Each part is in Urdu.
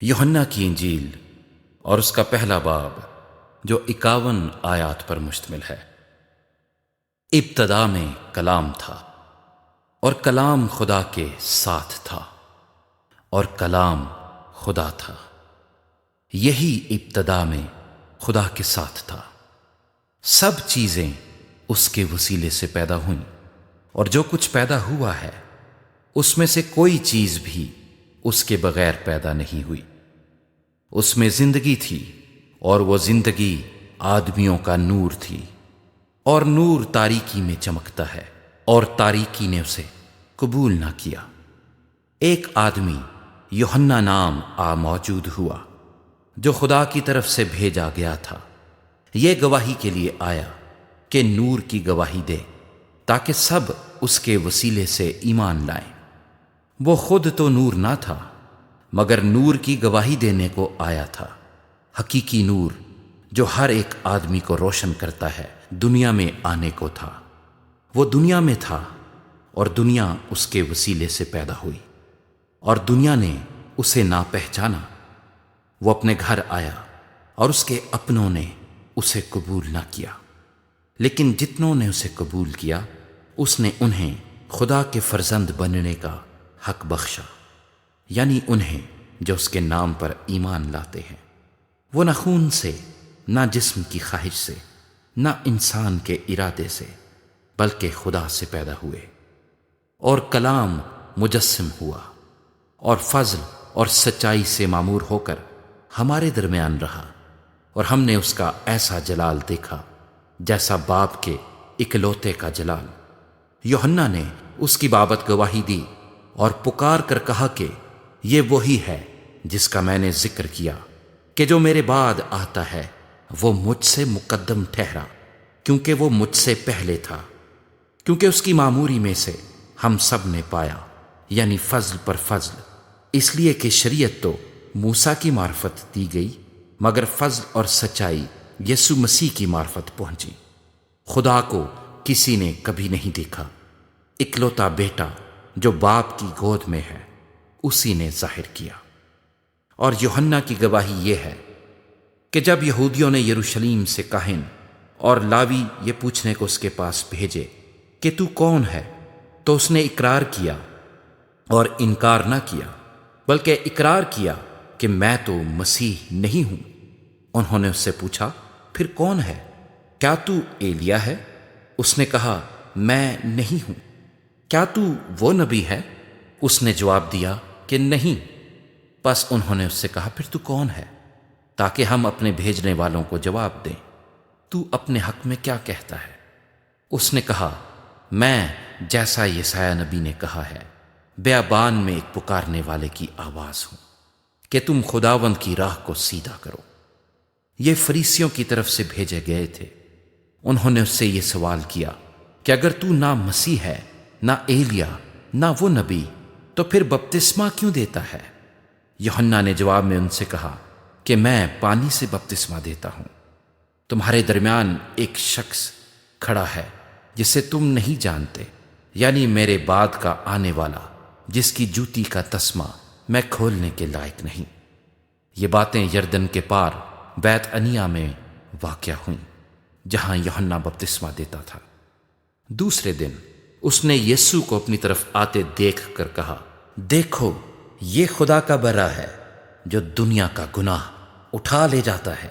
یوحنا کی انجیل اور اس کا پہلا باب جو 51 آیات پر مشتمل ہے۔ ابتدا میں کلام تھا اور کلام خدا کے ساتھ تھا اور کلام خدا تھا۔ یہی ابتدا میں خدا کے ساتھ تھا۔ سب چیزیں اس کے وسیلے سے پیدا ہوئیں، اور جو کچھ پیدا ہوا ہے اس میں سے کوئی چیز بھی اس کے بغیر پیدا نہیں ہوئی۔ اس میں زندگی تھی اور وہ زندگی آدمیوں کا نور تھی، اور نور تاریکی میں چمکتا ہے اور تاریکی نے اسے قبول نہ کیا۔ ایک آدمی یوحنا نام موجود ہوا جو خدا کی طرف سے بھیجا گیا تھا۔ یہ گواہی کے لیے آیا کہ نور کی گواہی دے تاکہ سب اس کے وسیلے سے ایمان لائیں۔ وہ خود تو نور نہ تھا مگر نور کی گواہی دینے کو آیا تھا۔ حقیقی نور جو ہر ایک آدمی کو روشن کرتا ہے دنیا میں آنے کو تھا۔ وہ دنیا میں تھا اور دنیا اس کے وسیلے سے پیدا ہوئی، اور دنیا نے اسے نہ پہچانا۔ وہ اپنے گھر آیا اور اس کے اپنوں نے اسے قبول نہ کیا، لیکن جتنوں نے اسے قبول کیا اس نے انہیں خدا کے فرزند بننے کا حق بخشا، یعنی انہیں جو اس کے نام پر ایمان لاتے ہیں۔ وہ نہ خون سے، نہ جسم کی خواہش سے، نہ انسان کے ارادے سے، بلکہ خدا سے پیدا ہوئے۔ اور کلام مجسم ہوا اور فضل اور سچائی سے معمور ہو کر ہمارے درمیان رہا، اور ہم نے اس کا ایسا جلال دیکھا جیسا باپ کے اکلوتے کا جلال۔ یوحنا نے اس کی بابت گواہی دی اور پکار کر کہا کہ یہ وہی ہے جس کا میں نے ذکر کیا کہ جو میرے بعد آتا ہے وہ مجھ سے مقدم ٹھہرا، کیونکہ وہ مجھ سے پہلے تھا۔ کیونکہ اس کی معموری میں سے ہم سب نے پایا، یعنی فضل پر فضل، اس لیے کہ شریعت تو موسیٰ کی معرفت دی گئی، مگر فضل اور سچائی یسوع مسیح کی معرفت پہنچی۔ خدا کو کسی نے کبھی نہیں دیکھا، اکلوتا بیٹا جو باپ کی گود میں ہے اسی نے ظاہر کیا۔ اور یوحنا کی گواہی یہ ہے کہ جب یہودیوں نے یروشلیم سے کاہن اور لاوی یہ پوچھنے کو اس کے پاس بھیجے کہ تو کون ہے، تو اس نے اقرار کیا اور انکار نہ کیا، بلکہ اقرار کیا کہ میں تو مسیح نہیں ہوں۔ انہوں نے اس سے پوچھا پھر کون ہے؟ کیا تو ایلیا ہے؟ اس نے کہا میں نہیں ہوں۔ کیا تو وہ نبی ہے؟ اس نے جواب دیا کہ نہیں۔ پس انہوں نے اس سے کہا پھر تو کون ہے، تاکہ ہم اپنے بھیجنے والوں کو جواب دیں۔ تو اپنے حق میں کیا کہتا ہے؟ اس نے کہا میں جیسا یسایہ نبی نے کہا ہے، بیابان میں ایک پکارنے والے کی آواز ہوں کہ تم خداوند کی راہ کو سیدھا کرو۔ یہ فریسیوں کی طرف سے بھیجے گئے تھے۔ انہوں نے اس سے یہ سوال کیا کہ اگر تو نہ مسیح ہے، نہ ایلیا، نہ وہ نبی، تو پھر بپتسمہ کیوں دیتا ہے؟ یوحنا نے جواب میں ان سے کہا کہ میں پانی سے بپتسمہ دیتا ہوں۔ تمہارے درمیان ایک شخص کھڑا ہے جسے تم نہیں جانتے، یعنی میرے بعد کا آنے والا، جس کی جوتی کا تسمہ میں کھولنے کے لائق نہیں۔ یہ باتیں یردن کے پار بیت عنیہ میں واقع ہوئیں جہاں یوحنا بپتسمہ دیتا تھا۔ دوسرے دن اس نے یسوع کو اپنی طرف آتے دیکھ کر کہا دیکھو یہ خدا کا بڑا ہے جو دنیا کا گناہ اٹھا لے جاتا ہے۔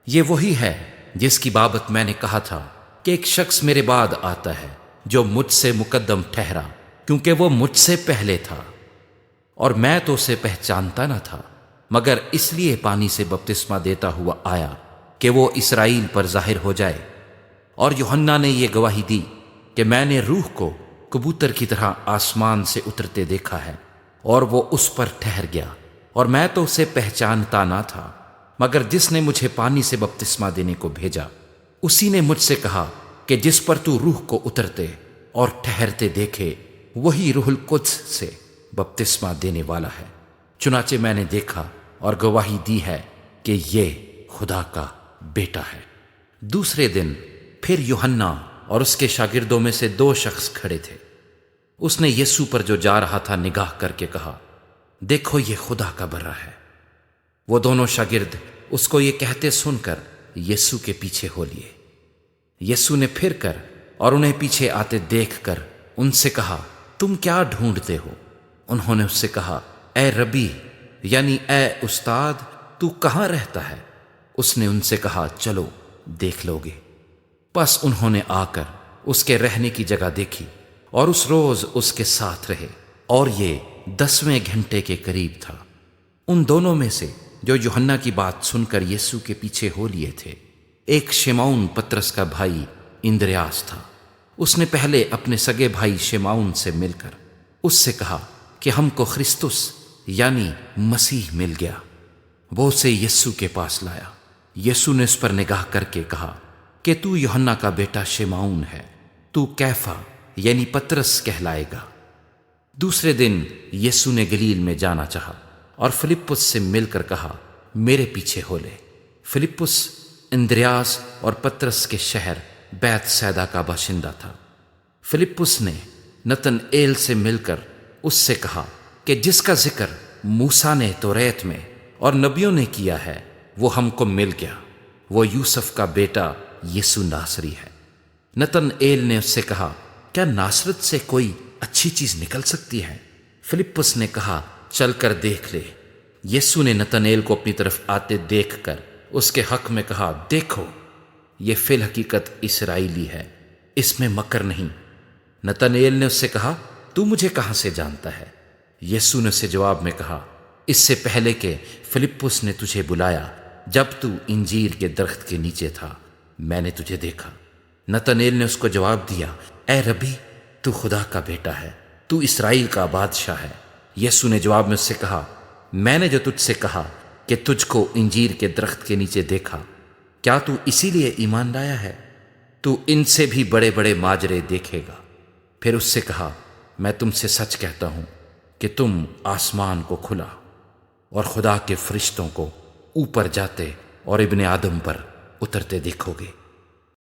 یہ وہی ہے جس کی بابت میں نے کہا تھا کہ ایک شخص میرے بعد آتا ہے جو مجھ سے مقدم ٹھہرا، کیونکہ وہ مجھ سے پہلے تھا، اور میں تو اسے پہچانتا نہ تھا، مگر اس لیے پانی سے بپتسمہ دیتا ہوا آیا کہ وہ اسرائیل پر ظاہر ہو جائے۔ اور یوحنا نے یہ گواہی دی کہ میں نے روح کو کبوتر کی طرح آسمان سے اترتے دیکھا ہے، اور وہ اس پر ٹھہر گیا، اور میں تو اسے پہچانتا نہ تھا، مگر جس نے مجھے پانی سے بپتسمہ دینے کو بھیجا اسی نے مجھ سے کہا کہ جس پر تو روح کو اترتے اور ٹھہرتے دیکھے وہی روح القدس سے بپتسمہ دینے والا ہے۔ چنانچہ میں نے دیکھا اور گواہی دی ہے کہ یہ خدا کا بیٹا ہے۔ دوسرے دن پھر یوحنا اور اس کے شاگردوں میں سے 2 شخص کھڑے تھے۔ اس نے یسوع پر جو جا رہا تھا نگاہ کر کے کہا دیکھو یہ خدا کا بڑا ہے۔ وہ دونوں شاگرد اس کو یہ کہتے سن کر یسوع کے پیچھے ہو لیے۔ یسوع نے پھر کر اور انہیں پیچھے آتے دیکھ کر ان سے کہا، تم کیا ڈھونڈتے ہو؟ انہوں نے اس سے کہا، اے ربی، یعنی اے استاد، تو کہاں رہتا ہے؟ اس نے ان سے کہا، چلو دیکھ لو گے۔ پس انہوں نے آ کر اس کے رہنے کی جگہ دیکھی اور اس روز اس کے ساتھ رہے، اور یہ 10ویں گھنٹے کے قریب تھا۔ ان دونوں میں سے جو یوحنا کی بات سن کر یسوع کے پیچھے ہو لیے تھے، ایک شمعون پطرس کا بھائی اندریاس تھا۔ اس نے پہلے اپنے سگے بھائی شمعون سے مل کر اس سے کہا کہ ہم کو خرسطس یعنی مسیح مل گیا۔ وہ اسے یسوع کے پاس لایا۔ یسوع نے اس پر نگاہ کر کے کہا کہ تو یوحنا کا بیٹا شمعون ہے، تو کیفا یعنی پطرس کہلائے گا۔ دوسرے دن یسوع نے گلیل میں جانا چاہا اور فلپس سے مل کر کہا، میرے پیچھے ہو لے۔ فلپس اندریاس اور پطرس کے شہر بیت سیدا کا باشندہ تھا۔ فلپس نے نتنائیل سے مل کر اس سے کہا کہ جس کا ذکر موسیٰ نے توریت میں اور نبیوں نے کیا ہے وہ ہم کو مل گیا، وہ یوسف کا بیٹا یسوع ناصری ہے۔ نتنائیل نے اس سے کہا، کیا ناصرت سے کوئی اچھی چیز نکل سکتی ہے؟ فلپس نے کہا، چل کر دیکھ لے۔ یسوع نے نتنائیل کو اپنی طرف آتے دیکھ کر اس کے حق میں کہا، دیکھو، یہ فی الحقیقت اسرائیلی ہے، اس میں مکر نہیں۔ نتنائیل نے اس سے کہا، تو مجھے کہاں سے جانتا ہے؟ یسوع نے اسے جواب میں کہا، اس سے پہلے کہ فلپس نے تجھے بلایا، جب تو انجیر کے درخت کے نیچے تھا، میں نے تجھے دیکھا۔ نتنائیل نے اس کو جواب دیا، اے ربی، تو خدا کا بیٹا ہے، تو اسرائیل کا بادشاہ ہے۔ یسوع نے جواب میں اس سے کہا، میں نے جو تجھ سے کہا کہ تجھ کو انجیر کے درخت کے نیچے دیکھا، کیا تو اسی لیے ایمان لایا ہے؟ تو ان سے بھی بڑے بڑے ماجرے دیکھے گا۔ پھر اس سے کہا، میں تم سے سچ کہتا ہوں کہ تم آسمان کو کھلا اور خدا کے فرشتوں کو اوپر جاتے اور ابن آدم پر اترتے دیکھو گے۔